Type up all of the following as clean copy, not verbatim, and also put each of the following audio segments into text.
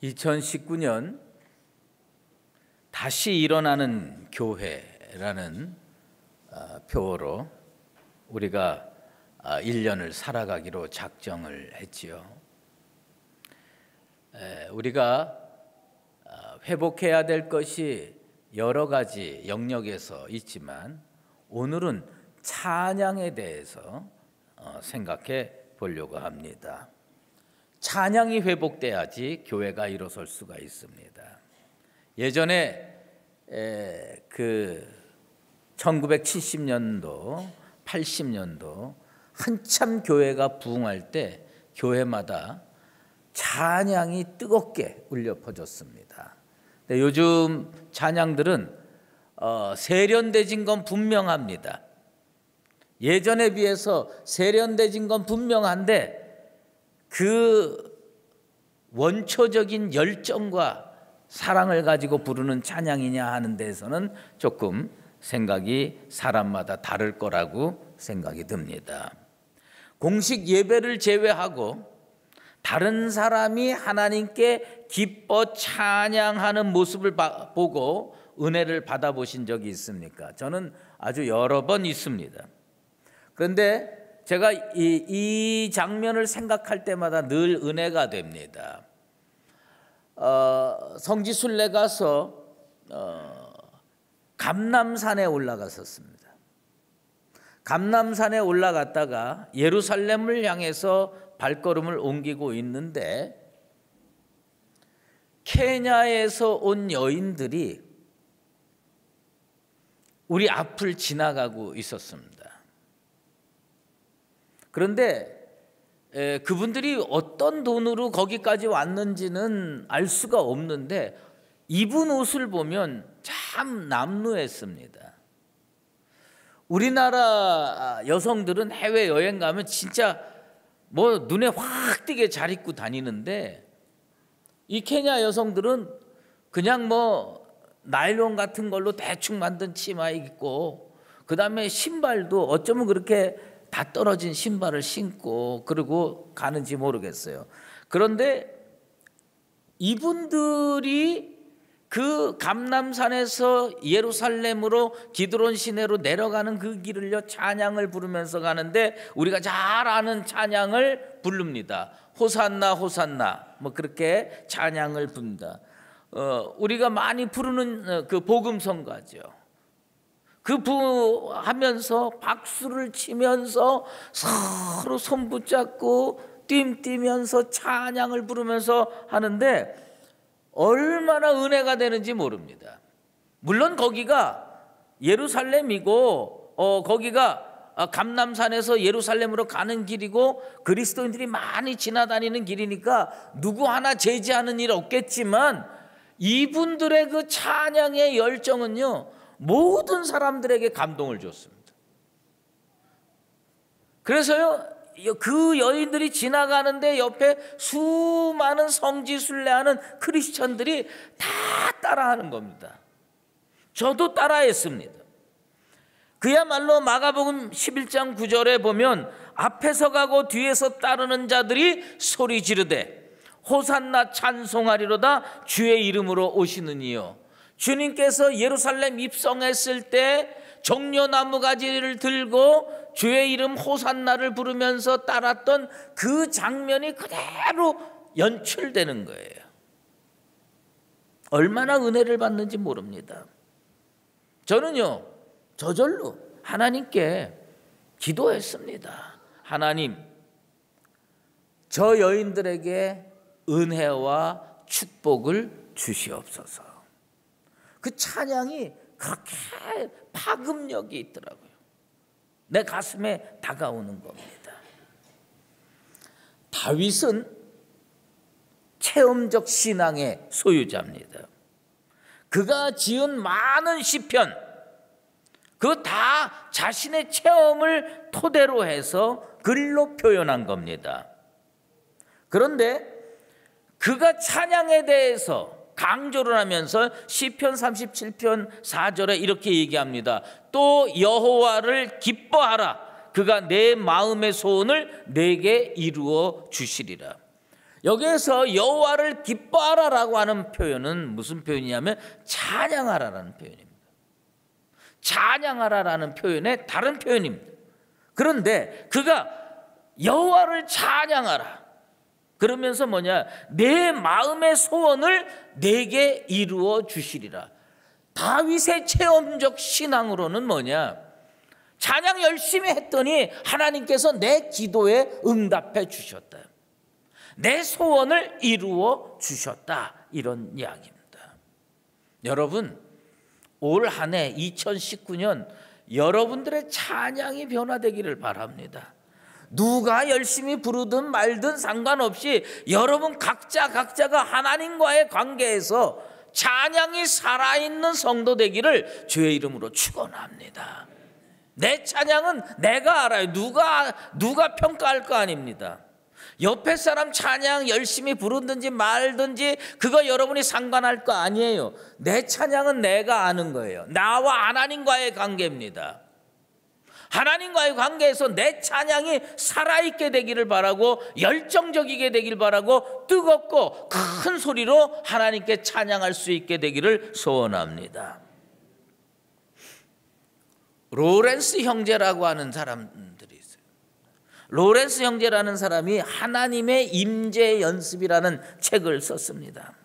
2019년 다시 일어나는 교회라는 표어로 우리가 1년을 살아가기로 작정을 했지요. 우리가 회복해야 될 것이 여러 가지 영역에서 있지만 오늘은 찬양에 대해서 생각해 보려고 합니다. 찬양이 회복돼야지 교회가 일어설 수가 있습니다. 예전에 1970년도, 80년도 한참 교회가 부흥할 때 교회마다 찬양이 뜨겁게 울려 퍼졌습니다. 근데 요즘 찬양들은 세련돼진 건 분명합니다. 예전에 비해서 세련돼진 건 분명한데 그 원초적인 열정과 사랑을 가지고 부르는 찬양이냐 하는 데에서는 조금 생각이 사람마다 다를 거라고 생각이 듭니다. 공식 예배를 제외하고 다른 사람이 하나님께 기뻐 찬양하는 모습을 보고 은혜를 받아보신 적이 있습니까? 저는 아주 여러 번 있습니다. 그런데 제가 이 장면을 생각할 때마다 늘 은혜가 됩니다. 성지순례 가서 감람산에 올라갔었습니다. 감람산에 올라갔다가 예루살렘을 향해서 발걸음을 옮기고 있는데 케냐에서 온 여인들이 우리 앞을 지나가고 있었습니다. 그런데 그분들이 어떤 돈으로 거기까지 왔는지는 알 수가 없는데 입은 옷을 보면 참 남루했습니다. 우리나라 여성들은 해외여행 가면 진짜 뭐 눈에 확 띄게 잘 입고 다니는데 이 케냐 여성들은 그냥 뭐 나일론 같은 걸로 대충 만든 치마 입고 그다음에 신발도 어쩌면 그렇게 다 떨어진 신발을 신고 그러고 가는지 모르겠어요. 그런데 이분들이 그 감람산에서 예루살렘으로 기드론 시내로 내려가는 그 길을요 찬양을 부르면서 가는데 우리가 잘 아는 찬양을 부릅니다. 호산나 호산나 뭐 그렇게 찬양을 부른다. 우리가 많이 부르는 그 복음성가죠. 그 하면서 박수를 치면서 서로 손 붙잡고 띵뛰면서 찬양을 부르면서 하는데 얼마나 은혜가 되는지 모릅니다. 물론 거기가 예루살렘이고 거기가 감람산에서 예루살렘으로 가는 길이고 그리스도인들이 많이 지나다니는 길이니까 누구 하나 제지하는 일 없겠지만 이분들의 그 찬양의 열정은요 모든 사람들에게 감동을 줬습니다. 그래서요 그 여인들이 지나가는데 옆에 수많은 성지순례하는 크리스천들이 다 따라하는 겁니다. 저도 따라했습니다. 그야말로 마가복음 11장 9절에 보면 앞에서 가고 뒤에서 따르는 자들이 소리 지르되 호산나 찬송하리로다 주의 이름으로 오시는 이요. 주님께서 예루살렘 입성했을 때 종려나무 가지를 들고 주의 이름 호산나를 부르면서 따랐던 그 장면이 그대로 연출되는 거예요. 얼마나 은혜를 받는지 모릅니다. 저는요 저절로 하나님께 기도했습니다. 하나님, 저 여인들에게 은혜와 축복을 주시옵소서. 그 찬양이 그렇게 파급력이 있더라고요. 내 가슴에 다가오는 겁니다. 다윗은 체험적 신앙의 소유자입니다. 그가 지은 많은 시편, 그거 다 자신의 체험을 토대로 해서 글로 표현한 겁니다. 그런데 그가 찬양에 대해서 강조를 하면서 시편 37편 4절에 이렇게 얘기합니다. 또 여호와를 기뻐하라. 그가 내 마음의 소원을 내게 이루어 주시리라. 여기에서 여호와를 기뻐하라라고 하는 표현은 무슨 표현이냐면 찬양하라라는 표현입니다. 찬양하라라는 표현의 다른 표현입니다. 그런데 그가 여호와를 찬양하라 그러면서 뭐냐, 내 마음의 소원을 내게 이루어 주시리라. 다윗의 체험적 신앙으로는 뭐냐, 찬양 열심히 했더니 하나님께서 내 기도에 응답해 주셨다, 내 소원을 이루어 주셨다, 이런 이야기입니다. 여러분, 올 한 해 2019년 여러분들의 찬양이 변화되기를 바랍니다. 누가 열심히 부르든 말든 상관없이 여러분 각자가 하나님과의 관계에서 찬양이 살아있는 성도 되기를 주의 이름으로 축원합니다. 내 찬양은 내가 알아요. 누가 평가할 거 아닙니다. 옆에 사람 찬양 열심히 부르든지 말든지 그거 여러분이 상관할 거 아니에요. 내 찬양은 내가 아는 거예요. 나와 하나님과의 관계입니다. 하나님과의 관계에서 내 찬양이 살아있게 되기를 바라고, 열정적이게 되길 바라고, 뜨겁고 큰 소리로 하나님께 찬양할 수 있게 되기를 소원합니다. 로렌스 형제라고 하는 사람들이 있어요. 로렌스 형제라는 사람이 하나님의 임재 연습이라는 책을 썼습니다.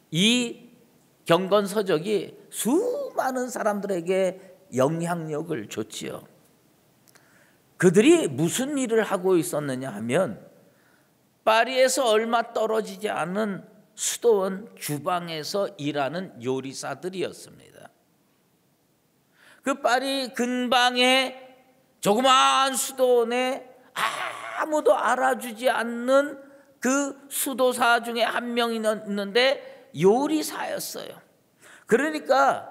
이 경건서적이 수많은 사람들에게 영향력을 줬지요. 그들이 무슨 일을 하고 있었느냐 하면 파리에서 얼마 떨어지지 않은 수도원 주방에서 일하는 요리사들이었습니다. 그 파리 근방의 조그마한 수도원에 아무도 알아주지 않는 그 수도사 중에 한 명이 있는데 요리사였어요. 그러니까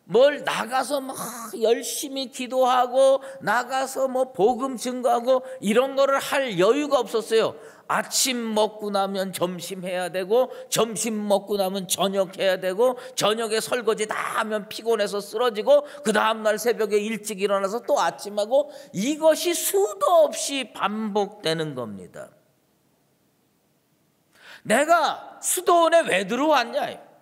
뭘 나가서 막 열심히 기도하고 나가서 뭐 복음 증거하고 이런 거를 할 여유가 없었어요. 아침 먹고 나면 점심 해야 되고, 점심 먹고 나면 저녁 해야 되고, 저녁에 설거지 다 하면 피곤해서 쓰러지고, 그 다음날 새벽에 일찍 일어나서 또 아침하고, 이것이 수도 없이 반복되는 겁니다. 내가 수도원에 왜 들어왔냐?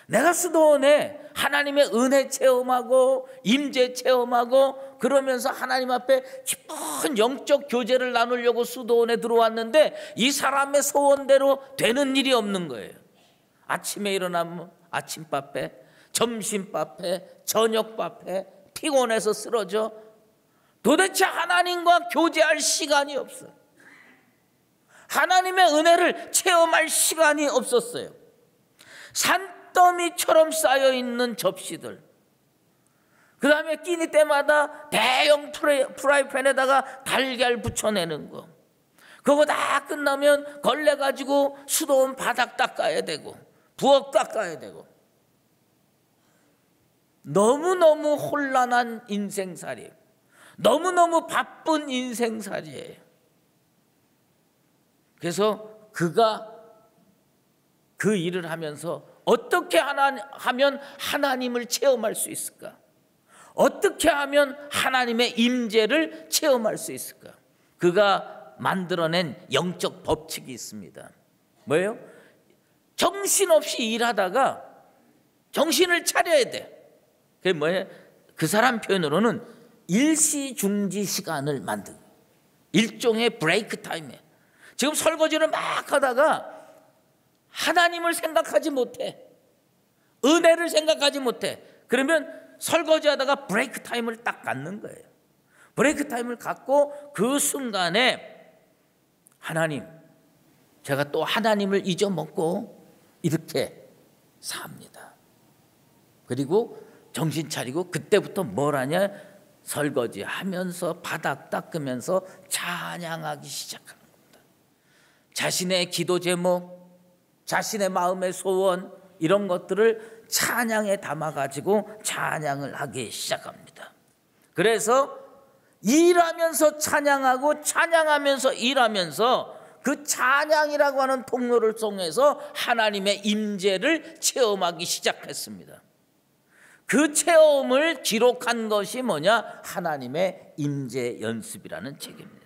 내가 수도원에 하나님의 은혜 체험하고 임재 체험하고 그러면서 하나님 앞에 깊은 영적 교제를 나누려고 수도원에 들어왔는데 이 사람의 소원대로 되는 일이 없는 거예요. 아침에 일어나면 아침밥에, 점심밥에, 저녁밥에 피곤해서 쓰러져. 도대체 하나님과 교제할 시간이 없어요. 하나님의 은혜를 체험할 시간이 없었어요. 산더미처럼 쌓여있는 접시들, 그 다음에 끼니 때마다 대형 프라이팬에다가 달걀 붙여내는 거, 그거 다 끝나면 걸레 가지고 수도원 바닥 닦아야 되고 부엌 닦아야 되고, 너무너무 혼란한 인생살이, 너무너무 바쁜 인생살이에요. 그래서 그가 그 일을 하면서 어떻게 하면 하나님을 체험할 수 있을까? 어떻게 하면 하나님의 임재를 체험할 수 있을까? 그가 만들어낸 영적 법칙이 있습니다. 뭐예요? 정신없이 일하다가 정신을 차려야 돼. 그게 뭐예요? 그 사람 표현으로는 일시중지 시간을 만든, 일종의 브레이크 타임이에요. 지금 설거지를 막 하다가 하나님을 생각하지 못해, 은혜를 생각하지 못해. 그러면 설거지하다가 브레이크 타임을 딱 갖는 거예요. 브레이크 타임을 갖고 그 순간에 하나님, 제가 또 하나님을 잊어먹고 이렇게 삽니다. 그리고 정신 차리고 그때부터 뭘 하냐? 설거지하면서 바닥 닦으면서 찬양하기 시작하는 겁니다. 자신의 기도 제목, 자신의 마음의 소원, 이런 것들을 찬양에 담아가지고 찬양을 하기 시작합니다. 그래서 일하면서 찬양하고 찬양하면서 일하면서 그 찬양이라고 하는 통로를 통해서 하나님의 임재를 체험하기 시작했습니다. 그 체험을 기록한 것이 뭐냐? 하나님의 임재 연습이라는 책입니다.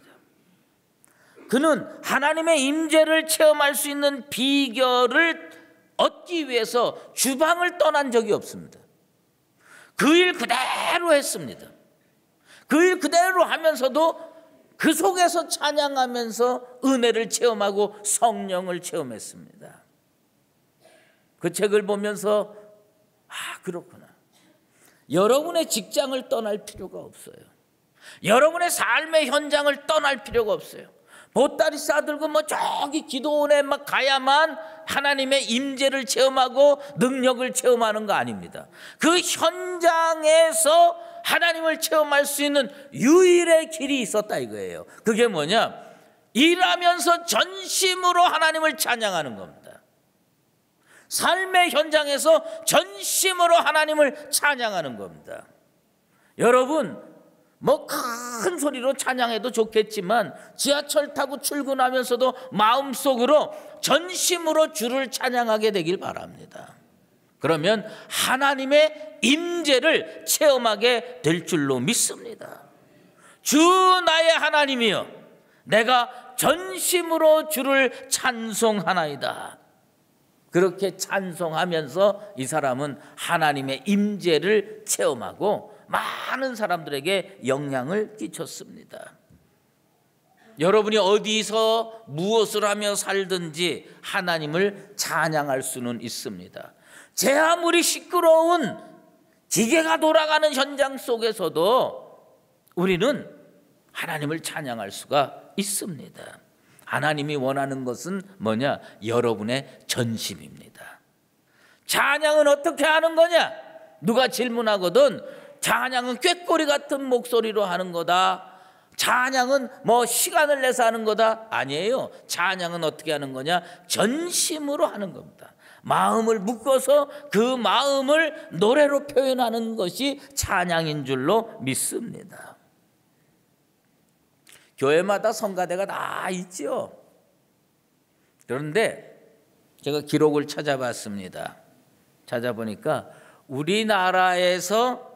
그는 하나님의 임재를 체험할 수 있는 비결을 얻기 위해서 주방을 떠난 적이 없습니다. 그 일 그대로 했습니다. 그 일 그대로 하면서도 그 속에서 찬양하면서 은혜를 체험하고 성령을 체험했습니다. 그 책을 보면서 그렇구나. 여러분의 직장을 떠날 필요가 없어요. 여러분의 삶의 현장을 떠날 필요가 없어요. 보따리 싸들고 저기 기도원에 막 가야만 하나님의 임재를 체험하고 능력을 체험하는 거 아닙니다. 그 현장에서 하나님을 체험할 수 있는 유일의 길이 있었다 이거예요. 그게 뭐냐? 일하면서 전심으로 하나님을 찬양하는 겁니다. 삶의 현장에서 전심으로 하나님을 찬양하는 겁니다. 여러분, 큰 소리로 찬양해도 좋겠지만 지하철 타고 출근하면서도 마음속으로 전심으로 주를 찬양하게 되길 바랍니다. 그러면 하나님의 임재를 체험하게 될 줄로 믿습니다. 주 나의 하나님이여, 내가 전심으로 주를 찬송하나이다. 그렇게 찬송하면서 이 사람은 하나님의 임재를 체험하고 많은 사람들에게 영향을 끼쳤습니다. 여러분이 어디서 무엇을 하며 살든지 하나님을 찬양할 수는 있습니다. 제 아무리 시끄러운 기계가 돌아가는 현장 속에서도 우리는 하나님을 찬양할 수가 있습니다. 하나님이 원하는 것은 뭐냐? 여러분의 전심입니다. 찬양은 어떻게 하는 거냐? 누가 질문하거든 찬양은 꾀꼬리 같은 목소리로 하는 거다. 찬양은 시간을 내서 하는 거다. 아니에요. 찬양은 어떻게 하는 거냐? 전심으로 하는 겁니다. 마음을 묶어서 그 마음을 노래로 표현하는 것이 찬양인 줄로 믿습니다. 교회마다 성가대가 다 있죠. 그런데 제가 기록을 찾아봤습니다. 찾아보니까 우리나라에서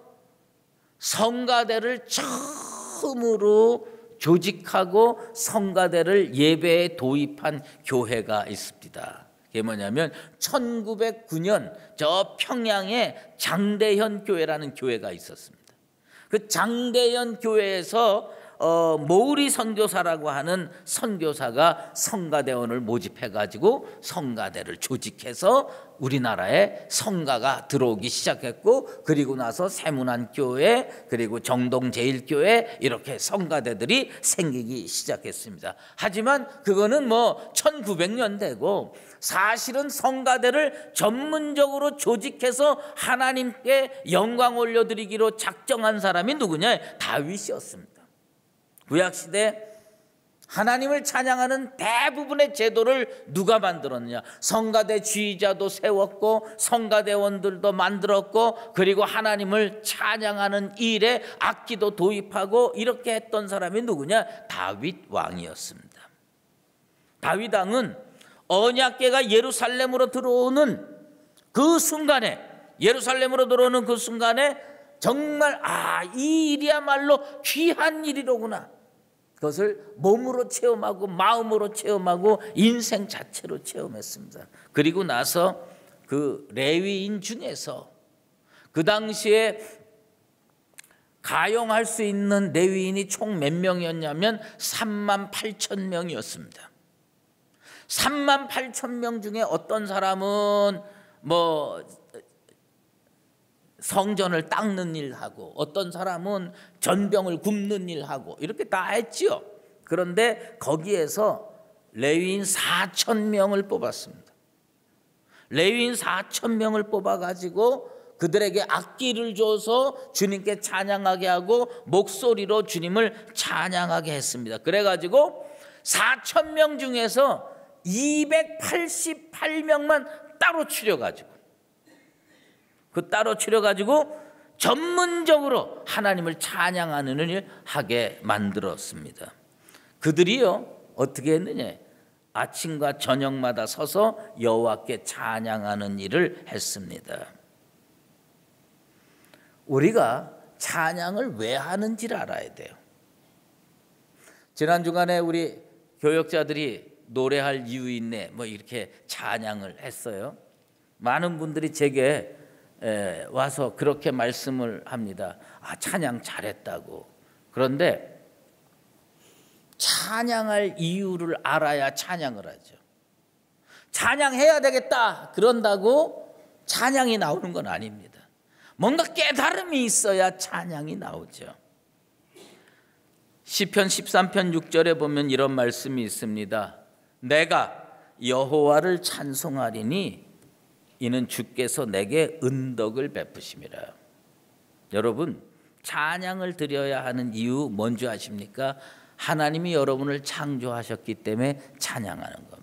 성가대를 처음으로 조직하고 성가대를 예배에 도입한 교회가 있습니다. 그게 뭐냐면 1909년 저 평양에 장대현 교회라는 교회가 있었습니다. 그 장대현 교회에서 모우리 선교사라고 하는 선교사가 성가대원을 모집해가지고 성가대를 조직해서 우리나라에 성가가 들어오기 시작했고, 그리고 나서 세문안교회 그리고 정동제일교회 이렇게 성가대들이 생기기 시작했습니다. 하지만 그거는 1900년대고 사실은 성가대를 전문적으로 조직해서 하나님께 영광 올려드리기로 작정한 사람이 누구냐? 다윗이었습니다. 구약시대 하나님을 찬양하는 대부분의 제도를 누가 만들었느냐? 성가대 지휘자도 세웠고 성가대원들도 만들었고, 그리고 하나님을 찬양하는 일에 악기도 도입하고 이렇게 했던 사람이 누구냐? 다윗 왕이었습니다. 다윗 왕은 언약궤가 예루살렘으로 들어오는 그 순간에 정말 이 일이야말로 귀한 일이로구나. 그것을 몸으로 체험하고 마음으로 체험하고 인생 자체로 체험했습니다. 그리고 나서 그 레위인 중에서 그 당시에 가용할 수 있는 레위인이 총 몇 명이었냐면 38,000명이었습니다. 38,000명 중에 어떤 사람은 성전을 닦는 일하고, 어떤 사람은 전병을 굽는 일하고 이렇게 다 했지요. 그런데 거기에서 레위인 4,000명을 뽑았습니다. 레위인 4,000명을 뽑아가지고 그들에게 악기를 줘서 주님께 찬양하게 하고 목소리로 주님을 찬양하게 했습니다. 그래가지고 4,000명 중에서 288명만 따로 추려가지고 전문적으로 하나님을 찬양하는 일을 하게 만들었습니다. 그들이요 어떻게 했느냐? 아침과 저녁마다 서서 여호와께 찬양하는 일을 했습니다. 우리가 찬양을 왜 하는지를 알아야 돼요. 지난 주간에 우리 교역자들이 노래할 이유 있네 뭐 이렇게 찬양을 했어요. 많은 분들이 제게 와서 그렇게 말씀을 합니다. 찬양 잘했다고. 그런데 찬양할 이유를 알아야 찬양을 하죠. 찬양해야 되겠다 그런다고 찬양이 나오는 건 아닙니다. 뭔가 깨달음이 있어야 찬양이 나오죠. 시편 13편 6절에 보면 이런 말씀이 있습니다. 내가 여호와를 찬송하리니 이는 주께서 내게 은덕을 베푸심이라. 여러분, 찬양을 드려야 하는 이유 뭔지 아십니까? 하나님이 여러분을 창조하셨기 때문에 찬양하는 겁니다.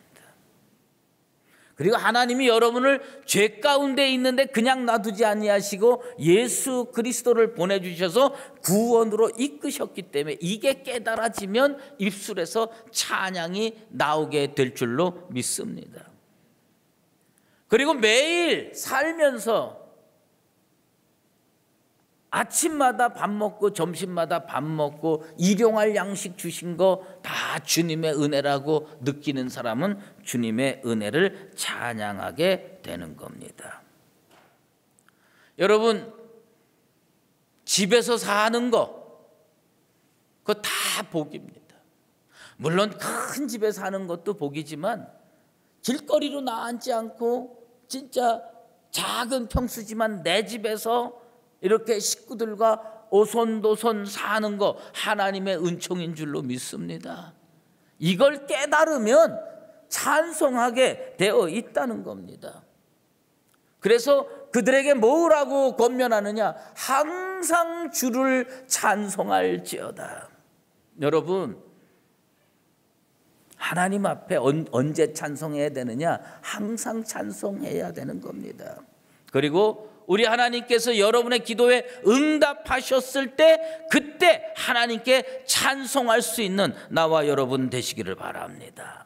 그리고 하나님이 여러분을 죄 가운데 있는데 그냥 놔두지 아니하시고 예수 그리스도를 보내주셔서 구원으로 이끄셨기 때문에 이게 깨달아지면 입술에서 찬양이 나오게 될 줄로 믿습니다. 그리고 매일 살면서 아침마다 밥 먹고 점심마다 밥 먹고 일용할 양식 주신 거 다 주님의 은혜라고 느끼는 사람은 주님의 은혜를 찬양하게 되는 겁니다. 여러분, 집에서 사는 거 그거 다 복입니다. 물론 큰 집에 사는 것도 복이지만 길거리로 나앉지 않고 진짜 작은 평수지만 내 집에서 이렇게 식구들과 오손도손 사는 거 하나님의 은총인 줄로 믿습니다. 이걸 깨달으면 찬송하게 되어 있다는 겁니다. 그래서 그들에게 뭐라고 권면하느냐? 항상 주를 찬송할지어다. 여러분, 하나님 앞에 언제 찬송해야 되느냐? 항상 찬송해야 되는 겁니다. 그리고 우리 하나님께서 여러분의 기도에 응답하셨을 때 그때 하나님께 찬송할 수 있는 나와 여러분 되시기를 바랍니다.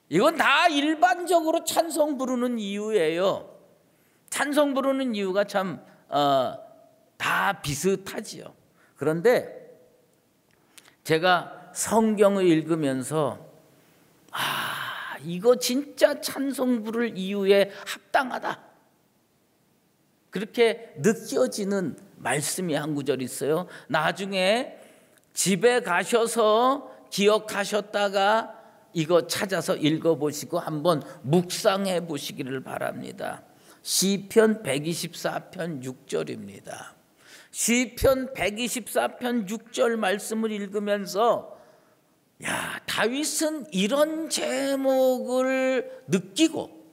이건 다 일반적으로 찬송 부르는 이유예요. 찬송 부르는 이유가 참 다 비슷하지요. 그런데 제가 성경을 읽으면서 이거 진짜 찬송 부를 이유에 합당하다 그렇게 느껴지는 말씀이 한 구절 있어요. 나중에 집에 가셔서 기억하셨다가 이거 찾아서 읽어보시고 한번 묵상해 보시기를 바랍니다. 시편 124편 6절입니다. 시편 124편 6절 말씀을 읽으면서 다윗은 이런 제목을 느끼고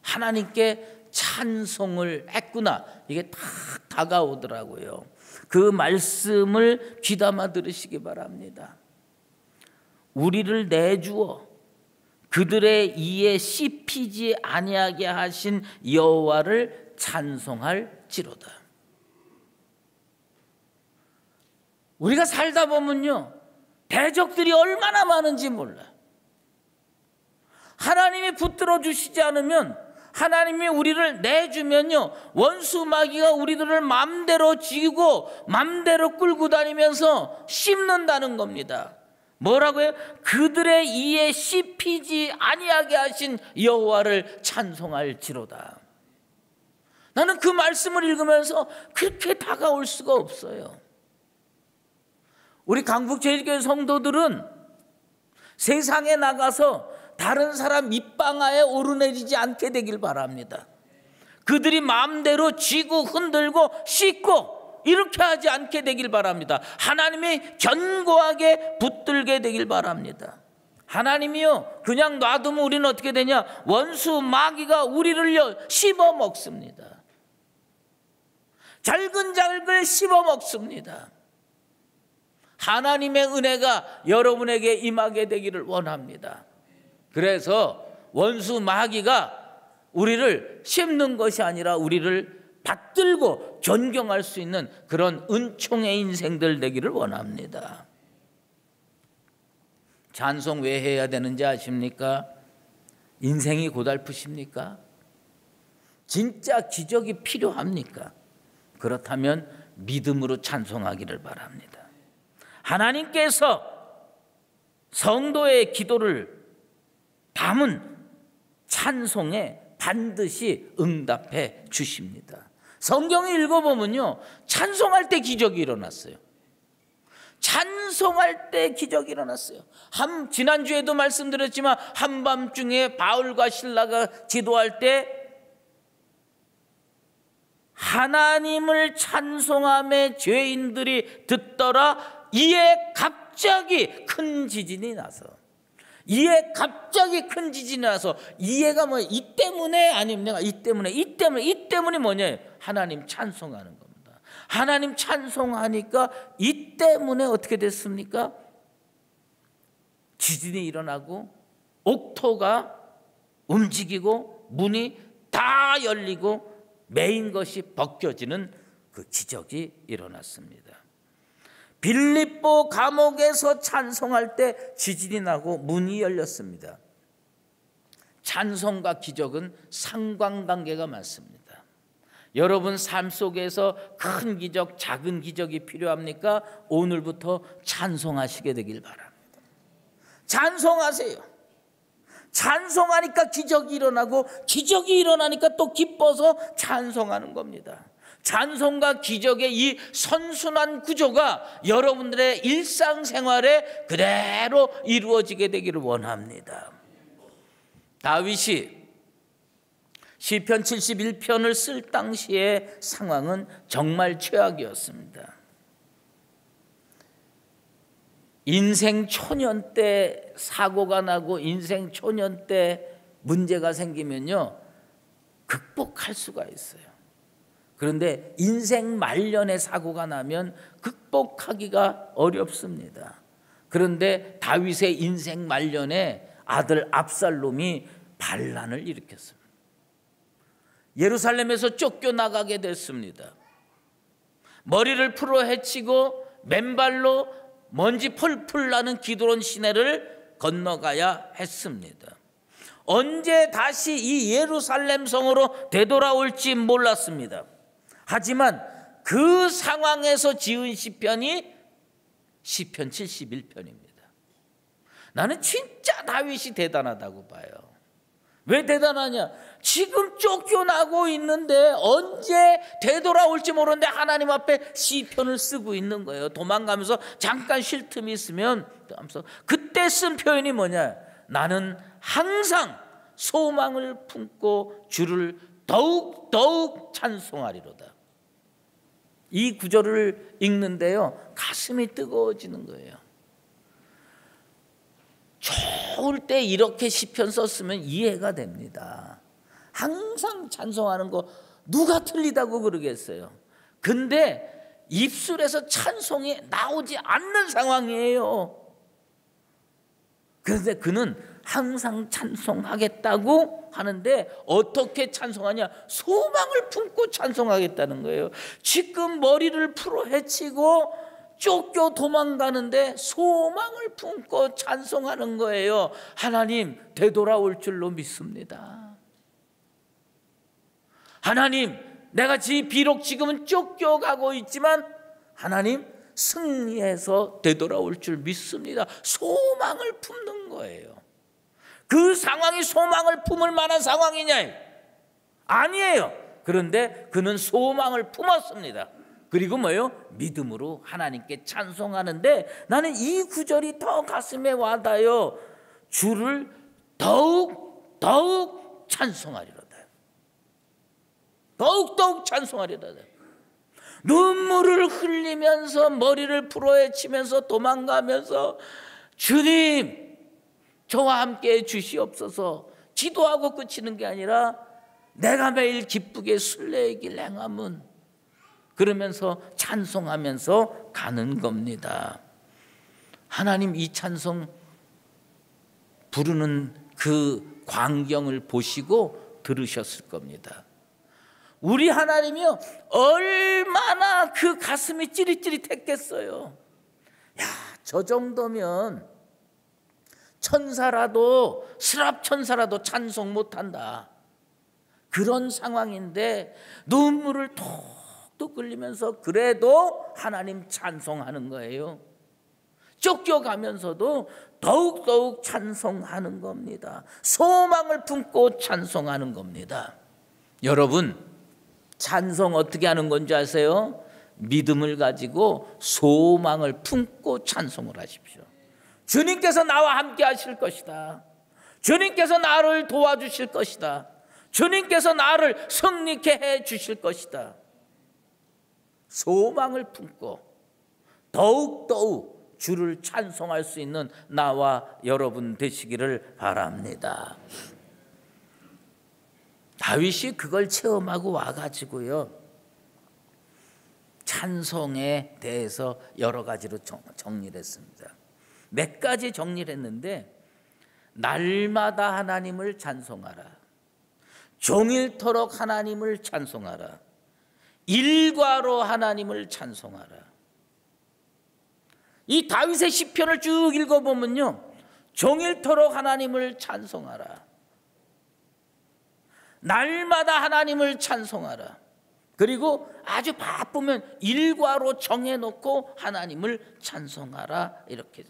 하나님께 찬송을 했구나. 이게 딱 다가오더라고요. 그 말씀을 귀담아 들으시기 바랍니다. 우리를 내주어 그들의 이에 씹히지 아니하게 하신 여호와를 찬송할지로다. 우리가 살다 보면요, 대적들이 얼마나 많은지 몰라. 하나님이 붙들어 주시지 않으면, 하나님이 우리를 내주면요, 원수 마귀가 우리들을 맘대로 쥐고 맘대로 끌고 다니면서 씹는다는 겁니다. 뭐라고요? 그들의 이에 씹히지 아니하게 하신 여호와를 찬송할지로다. 나는 그 말씀을 읽으면서 그렇게 다가올 수가 없어요. 우리 강북제일교회 성도들은 세상에 나가서 다른 사람 밑방아에 오르내리지 않게 되길 바랍니다. 그들이 마음대로 쥐고 흔들고 씻고 이렇게 하지 않게 되길 바랍니다. 하나님이 견고하게 붙들게 되길 바랍니다. 하나님이요, 그냥 놔두면 우리는 어떻게 되냐? 원수 마귀가 우리를 씹어 먹습니다. 잘근잘근 씹어 먹습니다. 하나님의 은혜가 여러분에게 임하게 되기를 원합니다. 그래서 원수 마귀가 우리를 씹는 것이 아니라 우리를 받들고 존경할 수 있는 그런 은총의 인생들 되기를 원합니다. 찬송 왜 해야 되는지 아십니까? 인생이 고달프십니까? 진짜 기적이 필요합니까? 그렇다면 믿음으로 찬송하기를 바랍니다. 하나님께서 성도의 기도를 담은 찬송에 반드시 응답해 주십니다. 성경을 읽어보면요, 찬송할 때 기적이 일어났어요. 찬송할 때 기적이 일어났어요. 지난주에도 말씀드렸지만 한밤중에 바울과 실라가 기도할 때 하나님을 찬송함에 죄인들이 듣더라. 이에 갑자기 큰 지진이 나서, 이에 갑자기 큰 지진이 나서, 이해가 뭐 이 때문에, 아니면 내가 이 때문에 뭐냐, 하나님 찬송하는 겁니다. 하나님 찬송하니까 이 때문에 어떻게 됐습니까? 지진이 일어나고 옥토가 움직이고 문이 다 열리고 메인 것이 벗겨지는 그 기적이 일어났습니다. 빌립보 감옥에서 찬송할 때 지진이 나고 문이 열렸습니다. 찬송과 기적은 상관관계가 많습니다. 여러분 삶 속에서 큰 기적, 작은 기적이 필요합니까? 오늘부터 찬송하시게 되길 바랍니다. 찬송하세요. 찬송하니까 기적이 일어나고, 기적이 일어나니까 또 기뻐서 찬송하는 겁니다. 찬송과 기적의 이 선순환 구조가 여러분들의 일상생활에 그대로 이루어지게 되기를 원합니다. 다윗이 시편 71편을 쓸 당시의 상황은 정말 최악이었습니다. 인생 초년 때 사고가 나고 인생 초년 때 문제가 생기면요, 극복할 수가 있어요. 그런데 인생 말년에 사고가 나면 극복하기가 어렵습니다. 그런데 다윗의 인생 말년에 아들 압살롬이 반란을 일으켰습니다. 예루살렘에서 쫓겨나가게 됐습니다. 머리를 풀어 헤치고 맨발로 먼지 펄펄 나는 기드론 시내를 건너가야 했습니다. 언제 다시 이 예루살렘 성으로 되돌아올지 몰랐습니다. 하지만 그 상황에서 지은 시편이 시편 71편입니다. 나는 진짜 다윗이 대단하다고 봐요. 왜 대단하냐? 지금 쫓겨나고 있는데 언제 되돌아올지 모르는데 하나님 앞에 시편을 쓰고 있는 거예요. 도망가면서 잠깐 쉴 틈이 있으면 그때 쓴 표현이 뭐냐? 나는 항상 소망을 품고 주를 더욱 찬송하리로다. 이 구절을 읽는데요, 가슴이 뜨거워지는 거예요. 좋을 때 이렇게 시편 썼으면 이해가 됩니다. 항상 찬송하는 거 누가 틀리다고 그러겠어요. 근데 입술에서 찬송이 나오지 않는 상황이에요. 그런데 그는 항상 찬송하겠다고 하는데 어떻게 찬송하냐? 소망을 품고 찬송하겠다는 거예요. 지금 머리를 풀어 헤치고 쫓겨 도망가는데 소망을 품고 찬송하는 거예요. 하나님 되돌아올 줄로 믿습니다. 하나님, 내가 비록 지금은 쫓겨가고 있지만 하나님 승리해서 되돌아올 줄 믿습니다. 소망을 품는 거예요. 그 상황이 소망을 품을 만한 상황이냐? 아니에요. 그런데 그는 소망을 품었습니다. 그리고 뭐예요? 믿음으로 하나님께 찬송하는데 나는 이 구절이 더 가슴에 와닿아요. 주를 더욱 찬송하리로다. 더욱 찬송하리로다. 눈물을 흘리면서 머리를 풀어헤치면서 도망가면서 주님 저와 함께 주시옵소서 기도하고 끝이는 게 아니라 내가 매일 기쁘게 순례의 길 행함은 그러면서 찬송하면서 가는 겁니다. 하나님 이 찬송 부르는 그 광경을 보시고 들으셨을 겁니다. 우리 하나님이요 얼마나 그 가슴이 찌릿찌릿했겠어요. 야, 저 정도면 천사라도 스랍 천사라도 찬송 못한다. 그런 상황인데 눈물을 톡톡 흘리면서 그래도 하나님 찬송하는 거예요. 쫓겨가면서도 더욱더욱 찬송하는 겁니다. 소망을 품고 찬송하는 겁니다. 여러분, 찬송 어떻게 하는 건지 아세요? 믿음을 가지고 소망을 품고 찬송을 하십시오. 주님께서 나와 함께 하실 것이다. 주님께서 나를 도와주실 것이다. 주님께서 나를 승리케 해 주실 것이다. 소망을 품고 더욱더욱 주를 찬송할 수 있는 나와 여러분 되시기를 바랍니다. 다윗이 그걸 체험하고 와가지고요, 찬송에 대해서 여러 가지로 정리를 했습니다. 몇 가지 정리를 했는데, 날마다 하나님을 찬송하라, 종일토록 하나님을 찬송하라, 일과로 하나님을 찬송하라. 이 다윗의 시편을 쭉 읽어보면요, 종일토록 하나님을 찬송하라, 날마다 하나님을 찬송하라, 그리고 아주 바쁘면 일과로 정해놓고 하나님을 찬송하라, 이렇게.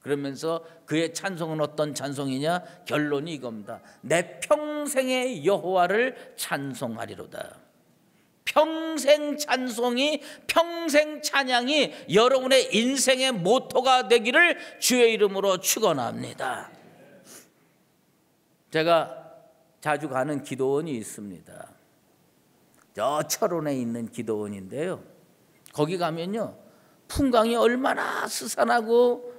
그러면서 그의 찬송은 어떤 찬송이냐? 결론이 이겁니다. 내 평생의 여호와를 찬송하리로다. 평생 찬송이, 평생 찬양이 여러분의 인생의 모토가 되기를 주의 이름으로 축원합니다. 제가 자주 가는 기도원이 있습니다. 저 철원에 있는 기도원인데요, 거기 가면요, 풍광이 얼마나 스산하고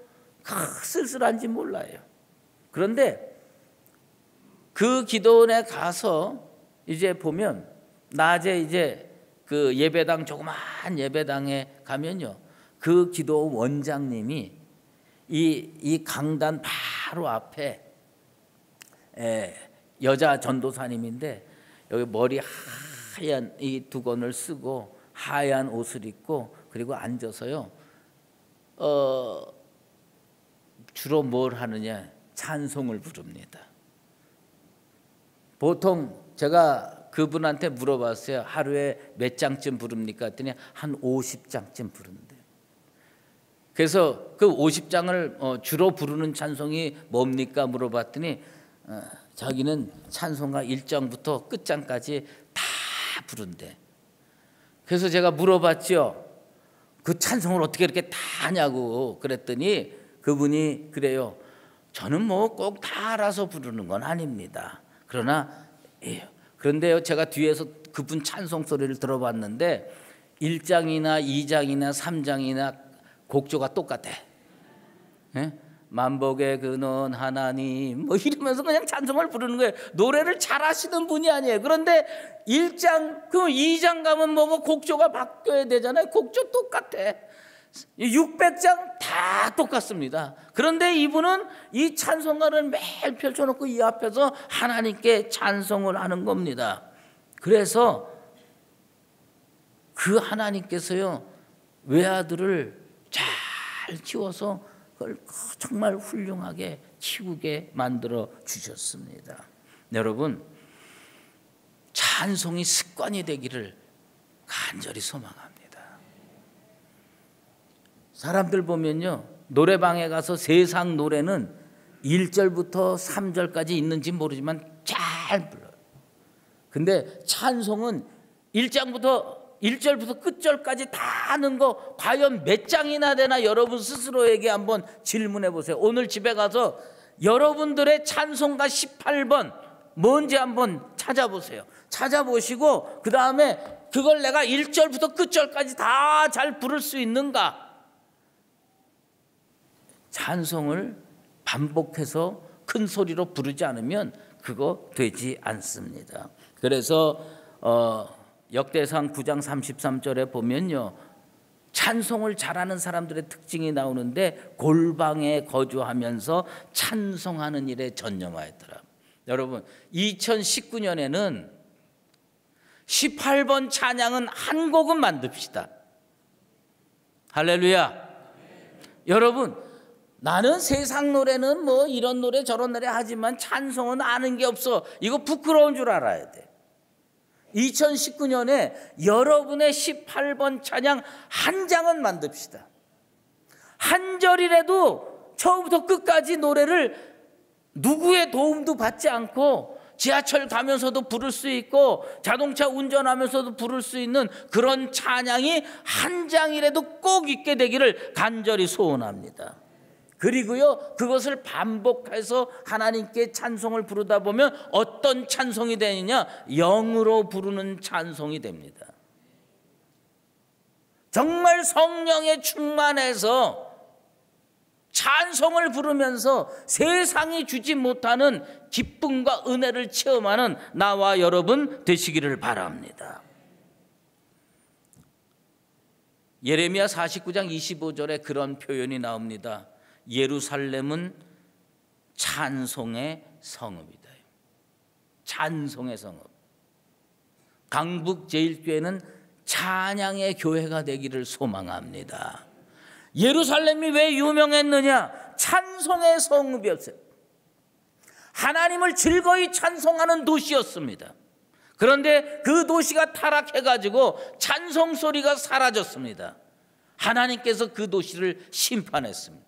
쓸쓸한지 몰라요. 그런데 그 기도원에 가서 이제 보면, 낮에 이제 그 예배당, 조그마한 예배당에 가면요, 그 기도 원장님이 이 강단 바로 앞에 여자 전도사님인데, 여기 머리 하얀 이 두건을 쓰고 하얀 옷을 입고, 그리고 앉아서요, 주로 뭘 하느냐? 찬송을 부릅니다. 보통 제가 그분한테 물어봤어요. 하루에 몇 장쯤 부릅니까? 했더니 한 50장쯤 부른대요. 그래서 그 50장을 주로 부르는 찬송이 뭡니까? 물어봤더니 자기는 찬송가 1장부터 끝장까지 다 부른대. 그래서 제가 물어봤죠. 그 찬송을 어떻게 이렇게 다 하냐고 그랬더니 그분이 그래요. 저는 뭐 꼭 다 알아서 부르는 건 아닙니다. 그런데요, 제가 뒤에서 그분 찬송 소리를 들어봤는데 1장이나 2장이나 3장이나 곡조가 똑같아. 만복의 근원 하나님 뭐 이러면서 그냥 찬송을 부르는 거예요. 노래를 잘하시는 분이 아니에요. 그런데 1장, 그 2장 가면 뭐고 곡조가 바뀌어야 되잖아요. 곡조 똑같아. 600장 다 똑같습니다. 그런데 이분은 이 찬송가를 매일 펼쳐놓고 이 앞에서 하나님께 찬송을 하는 겁니다. 그래서 그 하나님께서요, 외아들을 잘 키워서 그걸 정말 훌륭하게 키우게 만들어 주셨습니다. 여러분, 찬송이 습관이 되기를 간절히 소망합니다. 사람들 보면요, 노래방에 가서 세상 노래는 1절부터 3절까지 있는지 모르지만 잘 불러요. 근데 찬송은 1절부터 끝절까지 다 하는 거 과연 몇 장이나 되나 여러분 스스로에게 한번 질문해 보세요. 오늘 집에 가서 여러분들의 찬송가 18번 뭔지 한번 찾아보세요. 찾아보시고 그 다음에 그걸 내가 1절부터 끝절까지 다 잘 부를 수 있는가? 찬송을 반복해서 큰 소리로 부르지 않으면 그거 되지 않습니다. 그래서 역대상 9장 33절에 보면요, 찬송을 잘하는 사람들의 특징이 나오는데 골방에 거주하면서 찬송하는 일에 전념하였더라. 여러분, 2019년에는 18번 찬양은 한 곡은 만듭시다. 할렐루야. 여러분, 나는 세상 노래는 뭐 이런 노래 저런 노래 하지만 찬송은 아는 게 없어. 이거 부끄러운 줄 알아야 돼. 2019년에 여러분의 18번 찬양 한 장은 만듭시다. 한 절이라도 처음부터 끝까지 노래를 누구의 도움도 받지 않고 지하철 가면서도 부를 수 있고 자동차 운전하면서도 부를 수 있는 그런 찬양이 한 장이라도 꼭 있게 되기를 간절히 소원합니다. 그리고요, 그것을 반복해서 하나님께 찬송을 부르다 보면 어떤 찬송이 되느냐? 영으로 부르는 찬송이 됩니다. 정말 성령에 충만해서 찬송을 부르면서 세상이 주지 못하는 기쁨과 은혜를 체험하는 나와 여러분 되시기를 바랍니다. 예레미야 49장 25절에 그런 표현이 나옵니다. 예루살렘은 찬송의 성읍이다. 찬송의 성읍. 강북제일교회는 찬양의 교회가 되기를 소망합니다. 예루살렘이 왜 유명했느냐? 찬송의 성읍이었어요. 하나님을 즐거이 찬송하는 도시였습니다. 그런데 그 도시가 타락해가지고 찬송 소리가 사라졌습니다. 하나님께서 그 도시를 심판했습니다.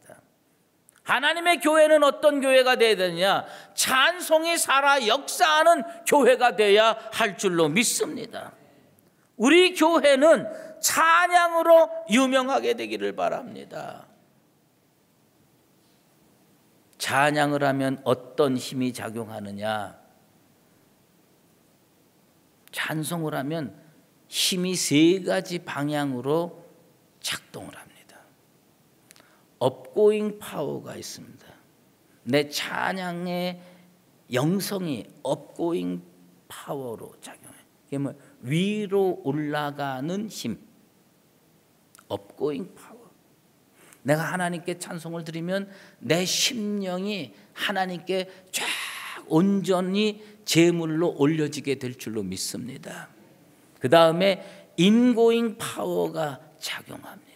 하나님의 교회는 어떤 교회가 되어야 되느냐? 찬송이 살아 역사하는 교회가 되어야 할 줄로 믿습니다. 우리 교회는 찬양으로 유명하게 되기를 바랍니다. 찬양을 하면 어떤 힘이 작용하느냐? 찬송을 하면 힘이 세 가지 방향으로 작동을 합니다. 업고잉 파워가 있습니다. 내 찬양의 영성이 업고잉 파워로 작용해요. 이게 뭐 위로 올라가는 힘, 업고잉 파워. 내가 하나님께 찬송을 드리면 내 심령이 하나님께 쫙 온전히 제물로 올려지게 될 줄로 믿습니다. 그 다음에 인고잉 파워가 작용합니다.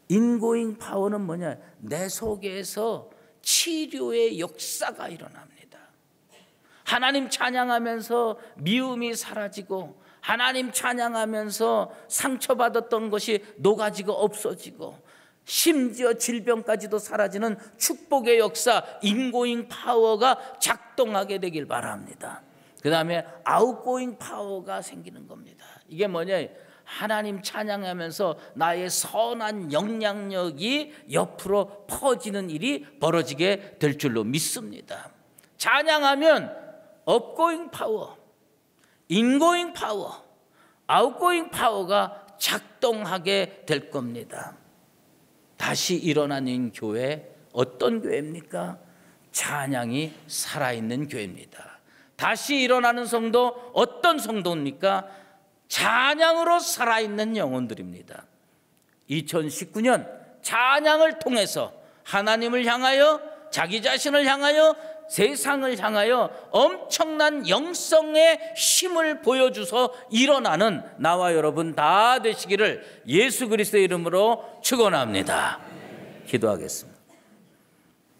인고잉 파워는 뭐냐? 내 속에서 치료의 역사가 일어납니다. 하나님 찬양하면서 미움이 사라지고, 하나님 찬양하면서 상처받았던 것이 녹아지고 없어지고, 심지어 질병까지도 사라지는 축복의 역사, 인고잉 파워가 작동하게 되길 바랍니다. 그 다음에 아웃고잉 파워가 생기는 겁니다. 이게 뭐냐? 하나님 찬양하면서 나의 선한 영향력이 옆으로 퍼지는 일이 벌어지게 될 줄로 믿습니다. 찬양하면 업고잉 파워, 인고잉 파워, 아웃고잉 파워가 작동하게 될 겁니다. 다시 일어나는 교회, 어떤 교회입니까? 찬양이 살아있는 교회입니다. 다시 일어나는 성도, 어떤 성도입니까? 찬양으로 살아있는 영혼들입니다. 2019년 찬양을 통해서 하나님을 향하여, 자기 자신을 향하여, 세상을 향하여 엄청난 영성의 힘을 보여줘서 일어나는 나와 여러분 다 되시기를 예수 그리스도의 이름으로 축원합니다. 기도하겠습니다.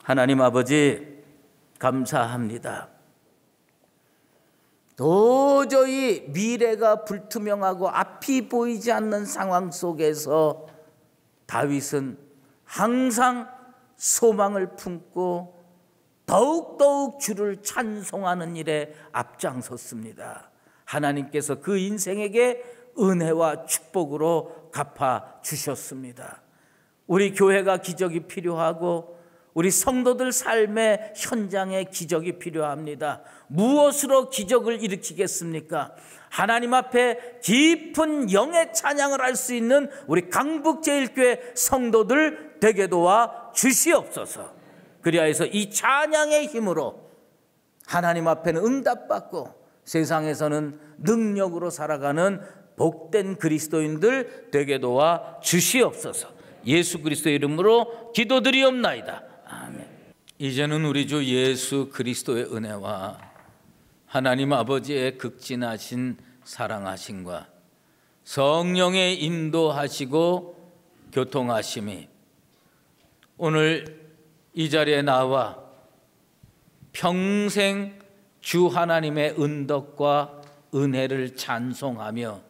하나님 아버지, 감사합니다. 도저히 미래가 불투명하고 앞이 보이지 않는 상황 속에서 다윗은 항상 소망을 품고 더욱더욱 주를 찬송하는 일에 앞장섰습니다. 하나님께서 그 인생에게 은혜와 축복으로 갚아 주셨습니다. 우리 교회가 기적이 필요하고 우리 성도들 삶의 현장에 기적이 필요합니다. 무엇으로 기적을 일으키겠습니까? 하나님 앞에 깊은 영의 찬양을 할 수 있는 우리 강북제일교회 성도들 되게 도와 주시옵소서. 그리하여서 이 찬양의 힘으로 하나님 앞에는 응답받고 세상에서는 능력으로 살아가는 복된 그리스도인들 되게 도와 주시옵소서. 예수 그리스도의 이름으로 기도드리옵나이다. 아멘. 이제는 우리 주 예수 그리스도의 은혜와 하나님 아버지의 극진하신 사랑하심과 성령의 인도하시고 교통하심이 오늘 이 자리에 나와 평생 주 하나님의 은덕과 은혜를 찬송하며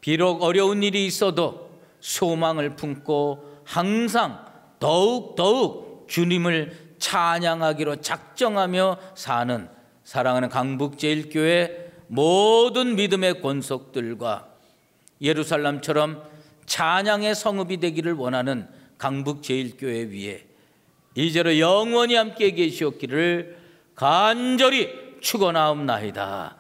비록 어려운 일이 있어도 소망을 품고 항상 더욱 주님을 찬양하기로 작정하며 사는 사랑하는 강북제일교회 모든 믿음의 권속들과 예루살렘처럼 찬양의 성읍이 되기를 원하는 강북제일교회 위에 이제로 영원히 함께 계시옵기를 간절히 축원하옵나이다.